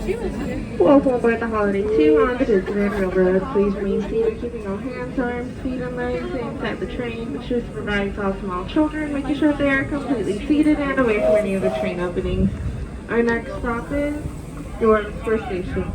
Welcome aboard the Holiday 2 on the Disneyland Railroad. Please remain seated, keeping all hands, arms, feet, and legs inside the train. Be sure to provide all small children, making sure they are completely seated and away from any of the train openings. Our next stop is New Orleans Square Station.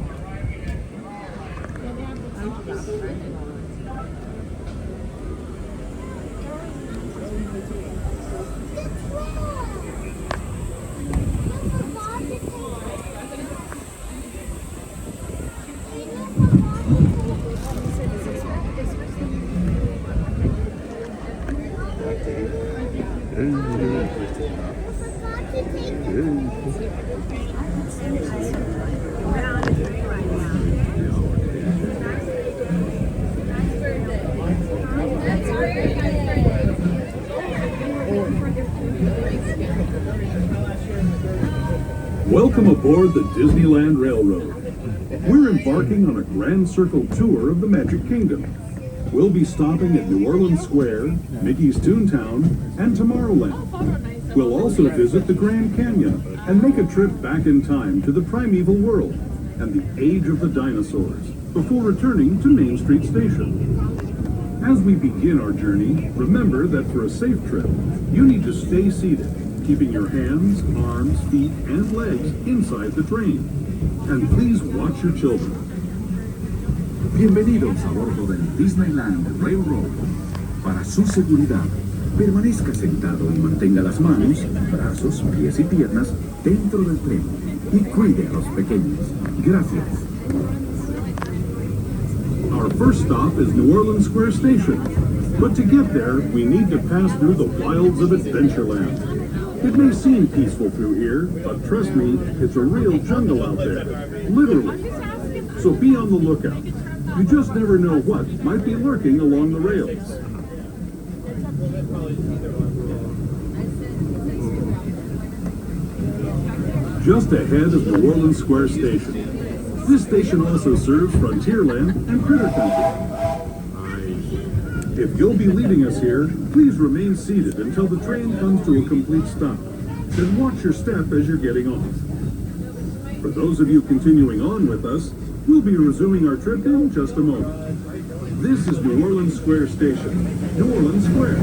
Welcome aboard the Disneyland Railroad. We're embarking on a grand circle tour of the Magic Kingdom. We'll be stopping at New Orleans Square, Mickey's Toontown, and Tomorrowland. We'll also visit the Grand Canyon and make a trip back in time to the primeval world and the age of the dinosaurs before returning to Main Street Station. As we begin our journey, remember that for a safe trip, you need to stay seated, keeping your hands, arms, feet, and legs inside the train. And please watch your children. Bienvenidos a bordo del Disneyland Railroad. Para su seguridad, permanezca sentado y mantenga las manos, brazos, pies y piernas dentro del tren y cuide a los pequeños. Gracias. Our first stop is New Orleans Square Station. But to get there, we need to pass through the wilds of Adventureland. It may seem peaceful through here, but trust me, it's a real jungle out there. Literally. So be on the lookout. You just never know what might be lurking along the rails. Just ahead is New Orleans Square Station. This station also serves Frontierland and Critter Country. If you'll be leaving us here, please remain seated until the train comes to a complete stop. Then watch your step as you're getting off. For those of you continuing on with us, we'll be resuming our trip in just a moment. This is New Orleans Square Station, New Orleans Square.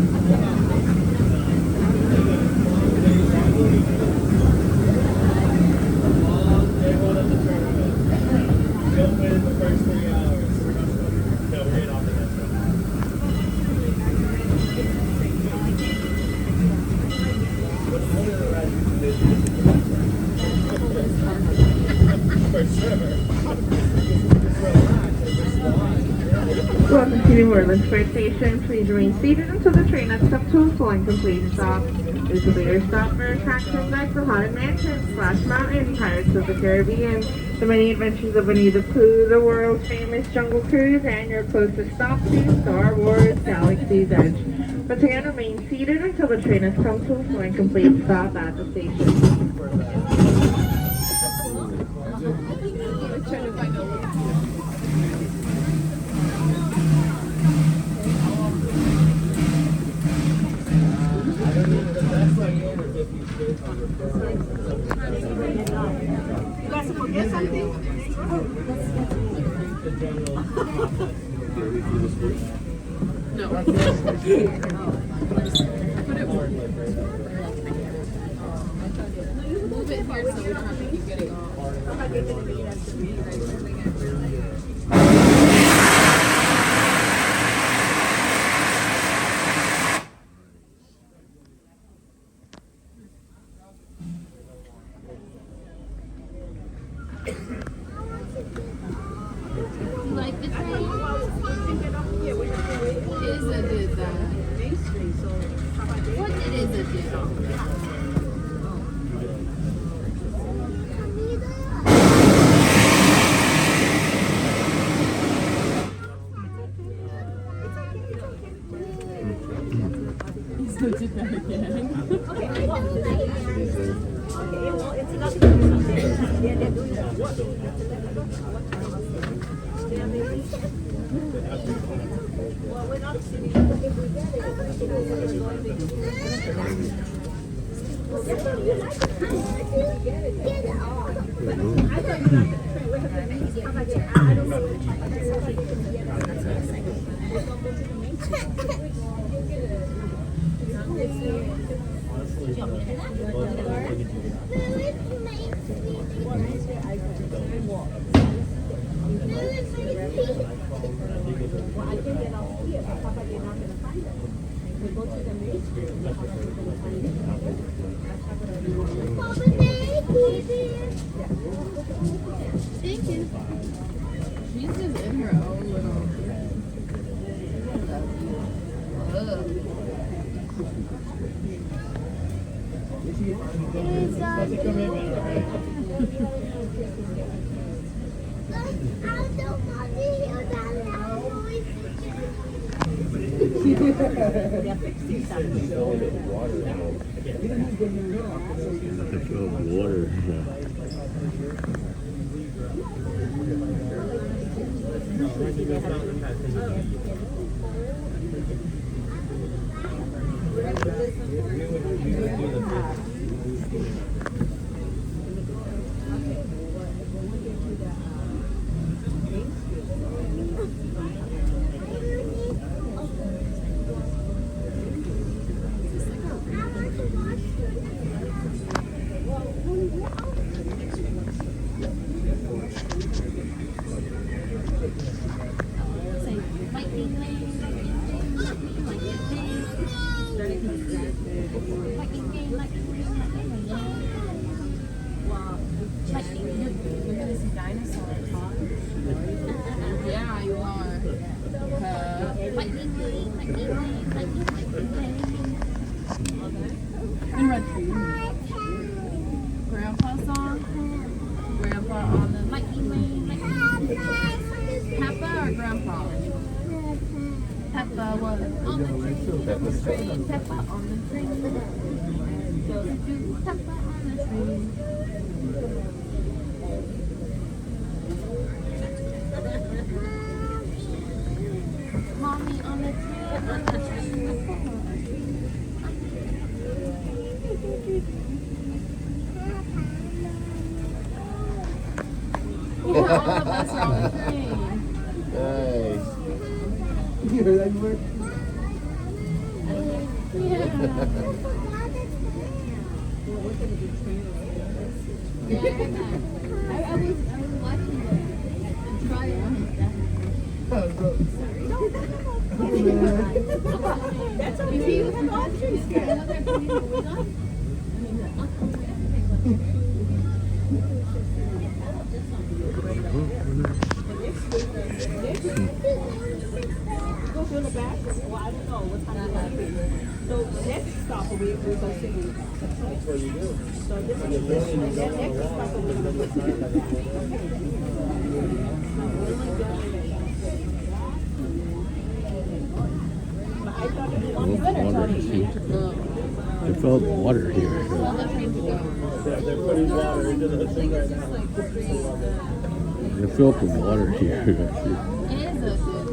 Welcome to New Orleans Square Station. Please remain seated until the train has come to a full and complete stop. This will be your stop for attractions like the Haunted Mansion, Splash Mountain, Pirates of the Caribbean, the many adventures of Winnie the Pooh, the world famous Jungle Cruise, and your closest stop to Star Wars Galaxy's Edge. Once again, remain seated until the train has come to a full and complete stop at the station. Like the train is a good what it is a good So did that again. Okay, well, it's nothing. Yeah, they're doing that. Well, we're not sitting. If we get it, I thought you Thank you. She's just in her own little. Water. Yeah, you are. And Red Tree. Grandpa song. Grandpa on the Peppa or Grandpa? Peppa was on the tree. Peppa on the tree. Peppa on the tree. Mommy on the tree. Yeah, all of us are on the train. Nice. You heard that word? Yeah. I was watching the trial. That's what he was watching. Go through the back? Well, I don't know. What time is it? So next stop we go see. That's where you go. So this is this and then next stop we're going to go see the back. But I thought it was Water. I felt water here. All the trains go. They're putting water into the thing right now. I felt the water here. It is a good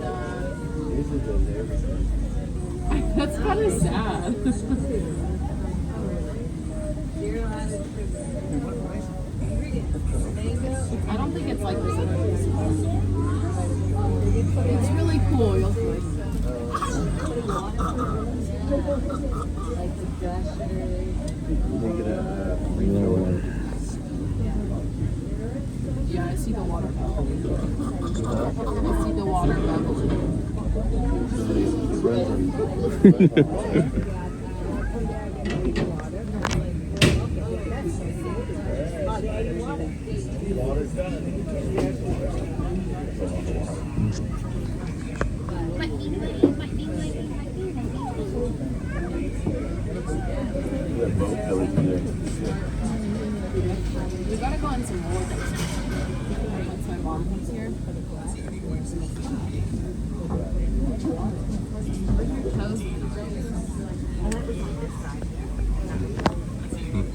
That's kind of sad. I don't think it's like this in other places. It's really cool. You'll see. Yeah, I see the water bubble. I see the water bubble. We gotta go on some more things. Once my mom comes here. Toes.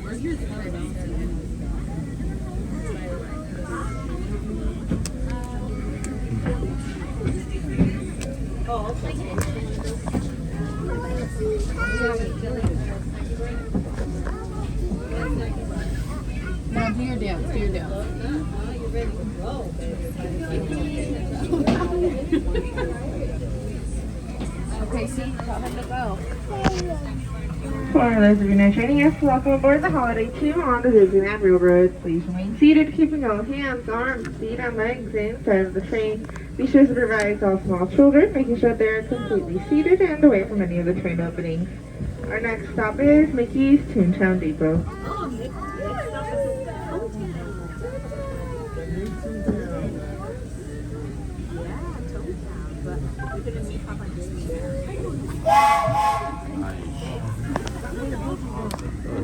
Where's your third? Now do your dance, do your dance. Okay, see, tell him to go. For those of you not joining us, welcome aboard the Holiday 2 on the Disneyland Railroad. Please remain seated, keeping all hands, arms, feet, and legs inside of the train. Be sure to supervise all small children, making sure they are completely seated and away from any of the train openings. Our next stop is Mickey's Toontown Depot. Oh, next stop is Toontown. Yeah, Toontown. But we're gonna meet Papa Disneyland.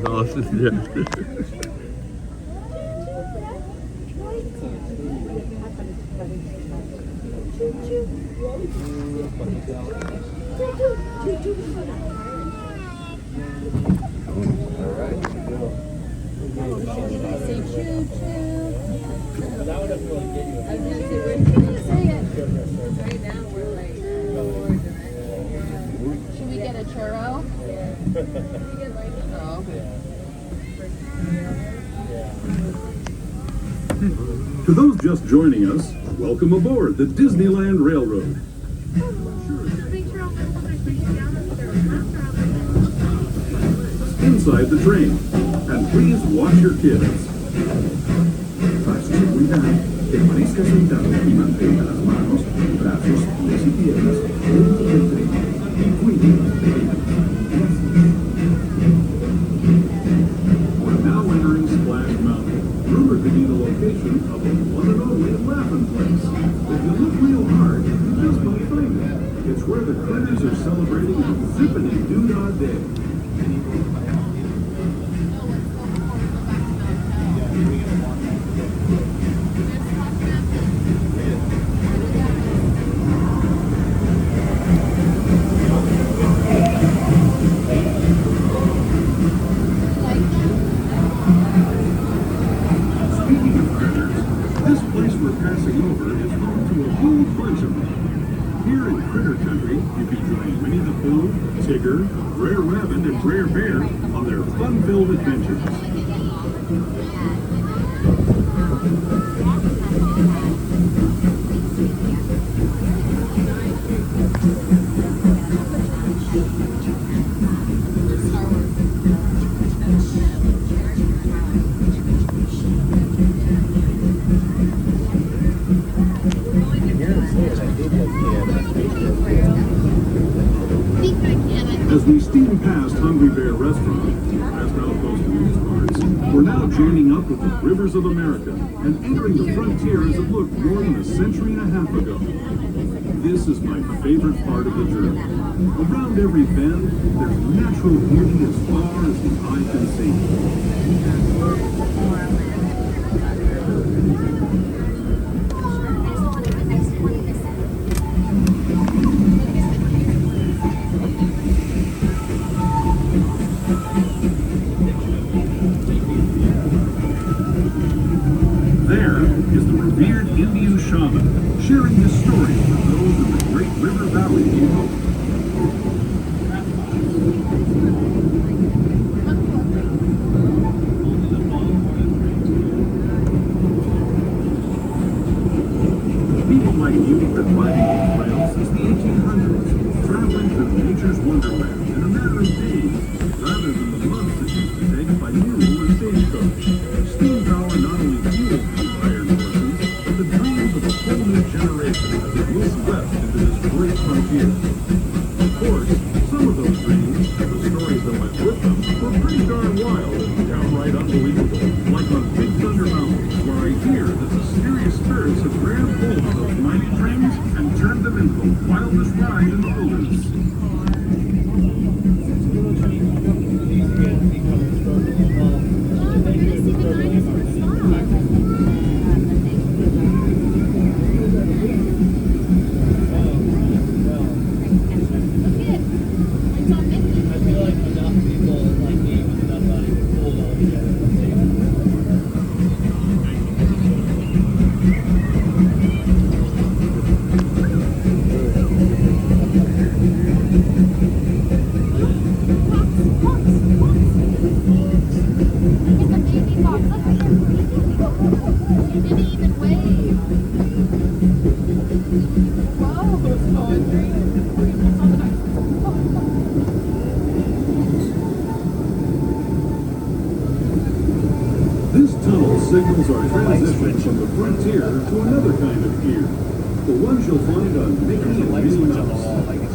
Oh, this is it. Say choo choo. That would have really get you. I was gonna say, where's she gonna say it? Right now, we're like, should we get a churro? Oh, okay. To those just joining us, welcome aboard the Disneyland Railroad. Inside the train, and please watch your kids. Para su seguridad, permanezca sentado y mantenga las manos, brazos, pies y piernas dentro del tren y cuide a los pequeños. We're now entering Splash Mountain, rumored to be the location of the one and only Laughing Place. If you look real hard, you just might find it. It's where the critters are celebrating a zippity-doo-dah day. Speaking of critters, this place we're passing over is home to a whole bunch of them. Here in Critter Country, you can join Winnie the Pooh, Tigger, Brer Rabbit, and Brer Bear on their fun-filled adventures. As we steam past Hungry Bear Restaurant, past Outpost Amusement Parks, we're now joining up with the Rivers of America and entering the frontier as it looked more than a century and a half ago. This is my favorite part of the journey. Around every bend, there's natural beauty as far as the eye can see. There is the revered Indian shaman, sharing his story with those in the Great River Valley people. People like you have been riding these trails since the 1800s, traveling through nature's wonderland in a matter of days, rather than the months it used to take by mule or stagecoach. Steam power not only fuels these iron horses, but the dreams of a whole new generation as it moves west into this great frontier. Of course, some of those dreams, and the stories that went with them, were pretty darn wild and downright unbelievable. Like on Big Thunder Mountain, where I hear that the mysterious spirits have grabbed hold of those mighty dreams and turned them into the wildest ride in the wilderness. didn't even wave. Whoa, poetry. This tunnel signals our transition from the frontier to another kind of gear. The ones you'll find on Mickey and Minnie Mouse.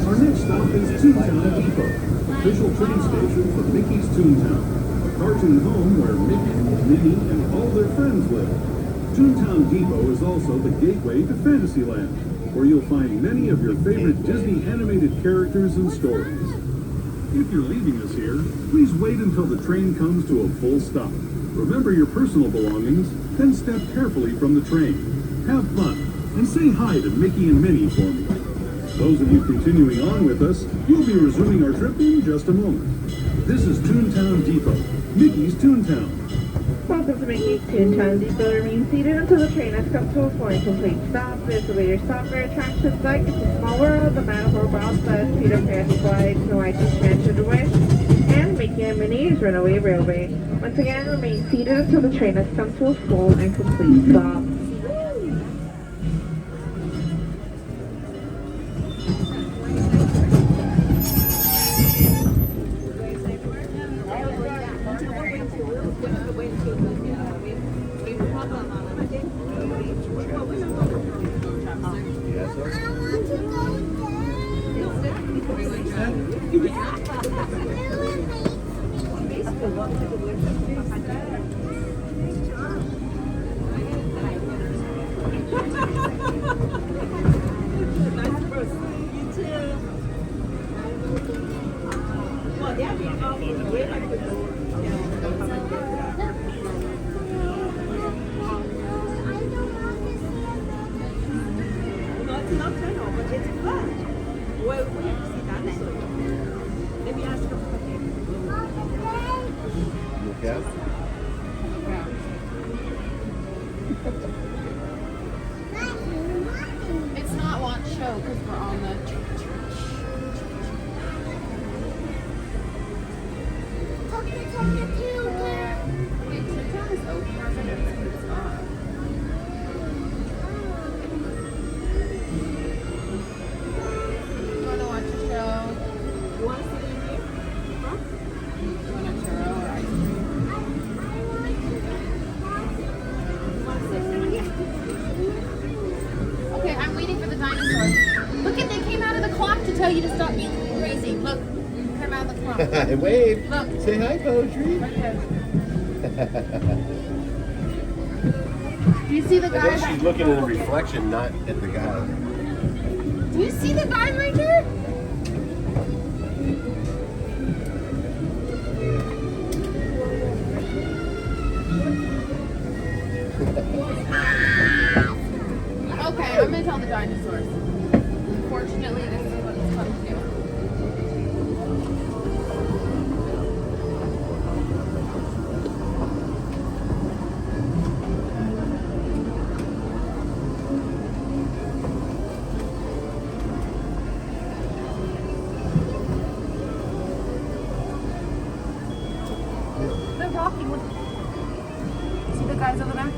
Our next stop is Toontown Depot, official train station for Mickey's Toontown, a cartoon home where Mickey, Minnie, and all their friends live. Toontown Depot is also the gateway to Fantasyland, where you'll find many of your favorite Disney animated characters and stories. If you're leaving us here, please wait until the train comes to a full stop. Remember your personal belongings, then step carefully from the train. Have fun, and say hi to Mickey and Minnie for me. Those of you continuing on with us, we'll be resuming our trip in just a moment. This is Toontown Depot, Mickey's Toontown. Welcome to Mickey's Toontown Depot. Remain seated until the train has come to a full and complete stop. This will be your stop for attractions like It's a Small World, The Matterhorn Bobsled, Peter Pan's Flight, Snow White's Enchanted Wish, and Mickey and Minnie's Runaway Railway. Once again, remain seated until the train has come to a full and complete stop. It's not one show because we're on the. Wait, Toontown is open or something? It's not. You want to watch a show? You want to sit in here? Huh? You want a churro or ice cream? Okay, I'm waiting for the dinosaurs. Look at, they came out of the clock to tell you to stop being crazy. Look, came out of the clock. Wave. Look. Say hi, Poetry. Right there. Do you see the I guy? think she's looking at the reflection, not at the guy. Do you see the guy right there? Okay, I'm gonna tell the dinosaurs. Unfortunately, this is what it's come to. They're walking with. See the guys over there?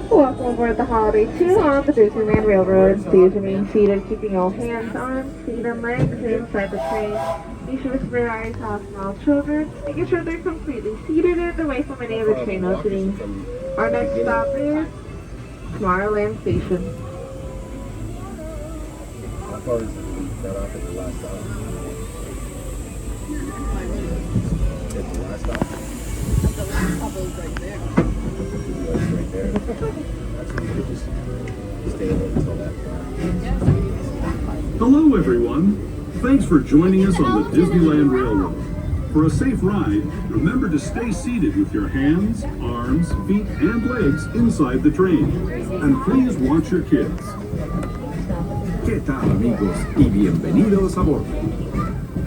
Welcome aboard the Holiday 2 on the Disneyland Railroad. Please remain seated, keeping all hands, arms, feet, and legs inside the train. Be sure to keep your eyes off small children, making sure they're completely seated and away from any of the train openings. Our next stop is Tomorrowland Station. How far is it? Got off at the last stop. last stop? The last couple is right there. Right there. That's what you could just stay in it until that. Yeah, so you just walk by. Hello, everyone. Thanks for joining us on the Disneyland Railroad. For a safe ride, remember to stay seated with your hands, arms, feet, and legs inside the train. And please watch your kids. ¿Qué tal, amigos? Y bienvenidos a bordo.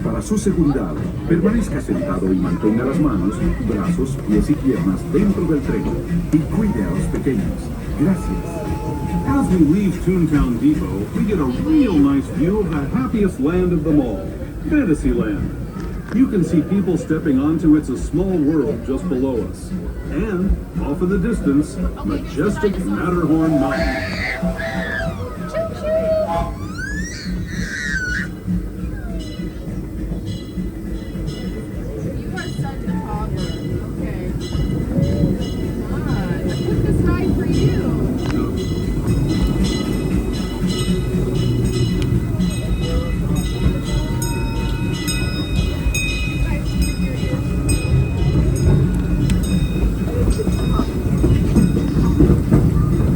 Para su seguridad, permanezca sentado y mantenga las manos, brazos, pies y piernas dentro del tren. Y cuide a los pequeños. Gracias. As we leave Toontown Depot, we get a real nice view of the happiest land of them all, Fantasyland. You can see people stepping onto It's a Small World just below us. And, off in the distance, majestic Matterhorn Mountain. You are such a toddler. Okay. Come on. I took this ride for you.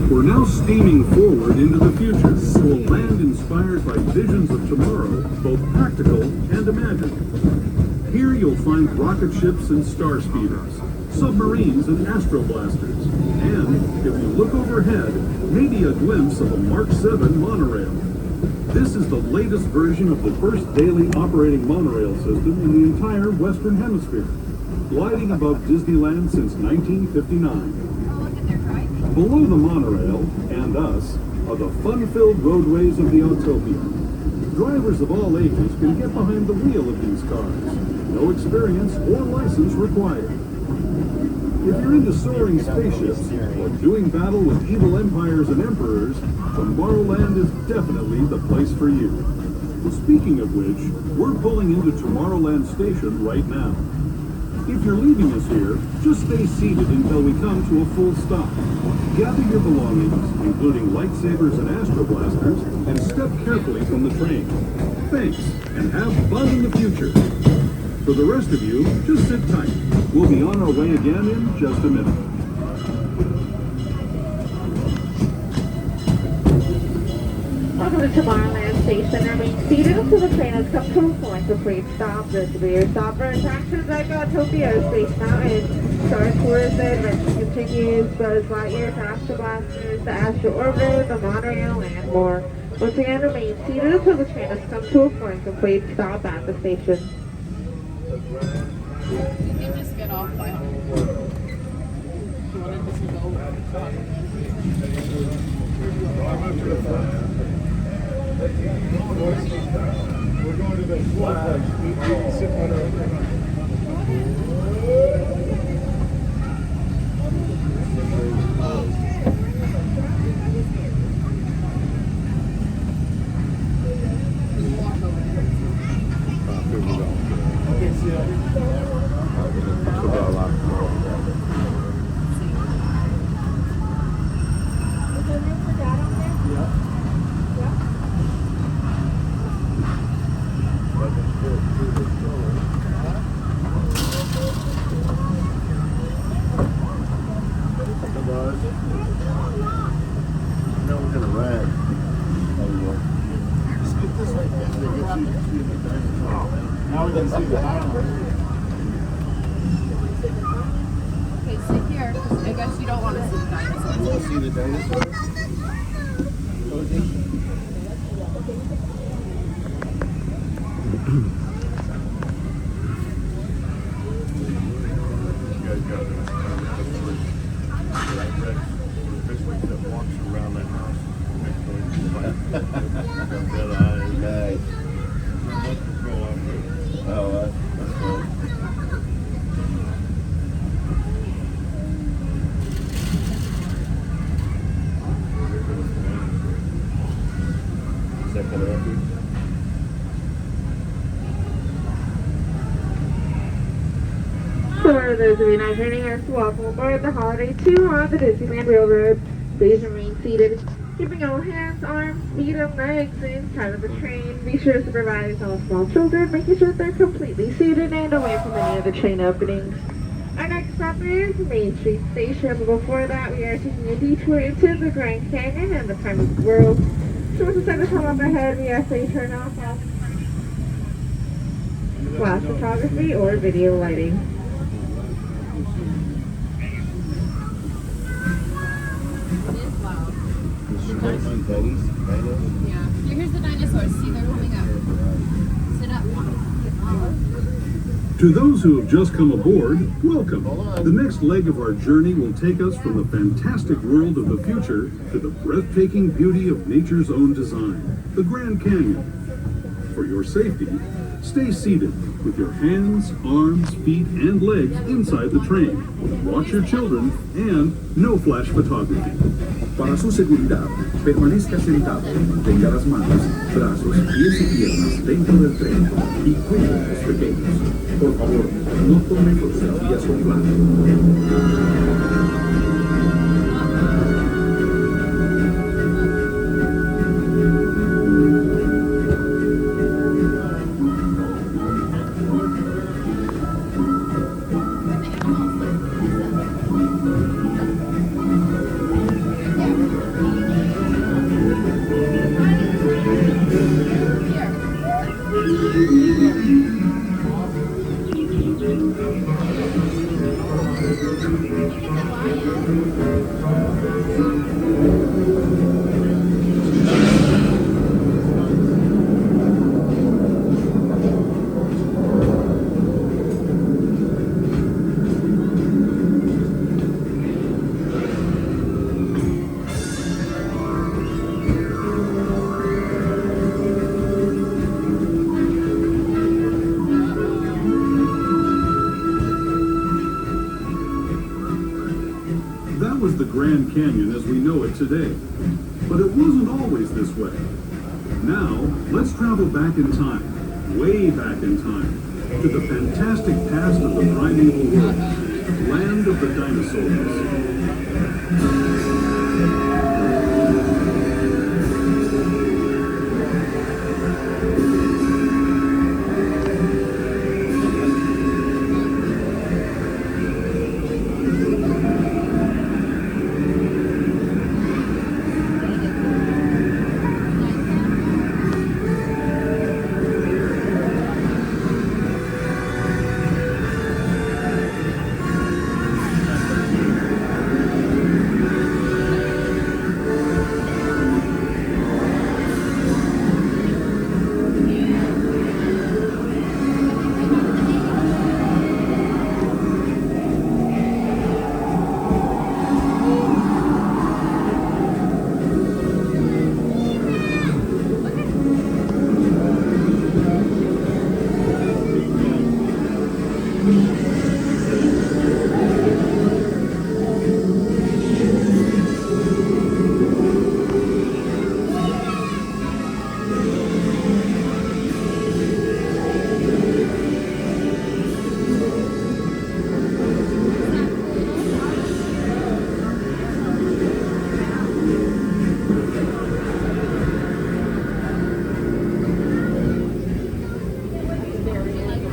We're now steaming forward into the future, to a land inspired by visions of tomorrow, both practical and imagined. Here you'll find rocket ships and star speeders, submarines and astroblasters, and, if you look overhead, maybe a glimpse of a Mark 7 monorail. This is the latest version of the first daily operating monorail system in the entire Western Hemisphere, gliding above Disneyland since 1959. Oh, look at their driving. Below the monorail, and us, are the fun-filled roadways of the Autopia. Drivers of all ages can get behind the wheel of these cars. No experience or license required. If you're into soaring spaceships or doing battle with evil empires and emperors, Tomorrowland is definitely the place for you. Speaking of which, we're pulling into Tomorrowland Station right now. If you're leaving us here, just stay seated until we come to a full stop. Gather your belongings, including lightsabers and astroblasters, and step carefully from the train. Thanks, and have fun in the future. For the rest of you, just sit tight. We'll be on our way again in just a minute. Welcome to Tomorrowland Station. Remain seated until the train has come to a full and complete stop. This will be your stop for attractions like Autopia, Space Mountain, Star Tours, the adventure continues, Buzz Lightyear, Astro Blasters, the Astro Orbiter, the monorail, and more. Once again, remain seated until the train has come to a full and complete stop at the station. You can just get off by home. You want to just go? We're going to the floor place. We can sit on our Now we can see the island. Okay, sit here, 'cause I guess you don't want to see the dinosaurs. You want to see the dinosaurs? You guys got it. That walks around that house. Got red eyes. Nice. Oh, that's cool. Is that kind of empty? So for those of you not joining us, welcome aboard the Holiday 2 on the Disneyland Railroad. Please remain seated Keeping all hands, arms, feet, and legs inside of the train. Be sure to supervise all small children, making sure they're completely seated and away from any of the train openings. Our next stop is Main Street Station. Before that, we are taking a detour into the Grand Canyon and the Primeval World. So once the sun is come up ahead, we ask that you turn off flash photography or video lighting. Yeah. Here's the dinosaurs. See, they're coming up. Sit up. To those who have just come aboard, welcome. The next leg of our journey will take us from the fantastic world of the future to the breathtaking beauty of nature's own design, the Grand Canyon. For your safety, stay seated with your hands, arms, feet, and legs inside the train. Watch your children and no flash photography. Para su seguridad, permanezca sentado y mantenga las manos, brazos, pies y piernas dentro del tren y cuide a los pequeños. Por favor, no tome fotografías con plato. That was the Grand Canyon as we know it today. But it wasn't always this way. Now, let's travel back in time, way back in time, to the fantastic past of the primeval world, land of the dinosaurs.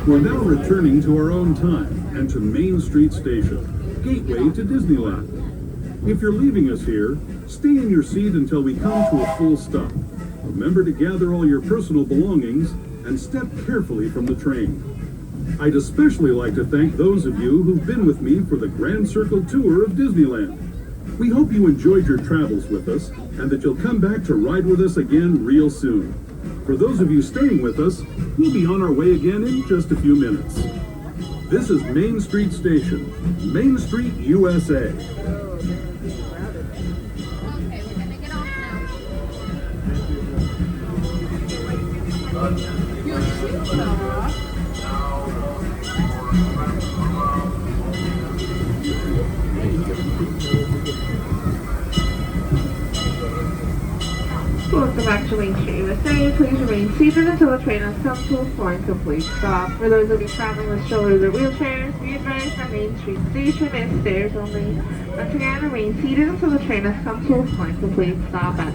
We're now returning to our own time and to Main Street Station, gateway to Disneyland. If you're leaving us here, stay in your seat until we come to a full stop. Remember to gather all your personal belongings and step carefully from the train. I'd especially like to thank those of you who've been with me for the Grand Circle Tour of Disneyland. We hope you enjoyed your travels with us and that you'll come back to ride with us again real soon. For those of you staying with us, we'll be on our way again in just a few minutes. This is Main Street Station, Main Street, USA. Okay, we're gonna get off now. Your shoes are off. Welcome back to Main Street USA. Please remain seated until the train has come to a full and complete stop. For those of you traveling with strollers or wheelchairs, be advised that Main Street Station is stairs only. Once again, remain seated until the train has come to a full and complete stop at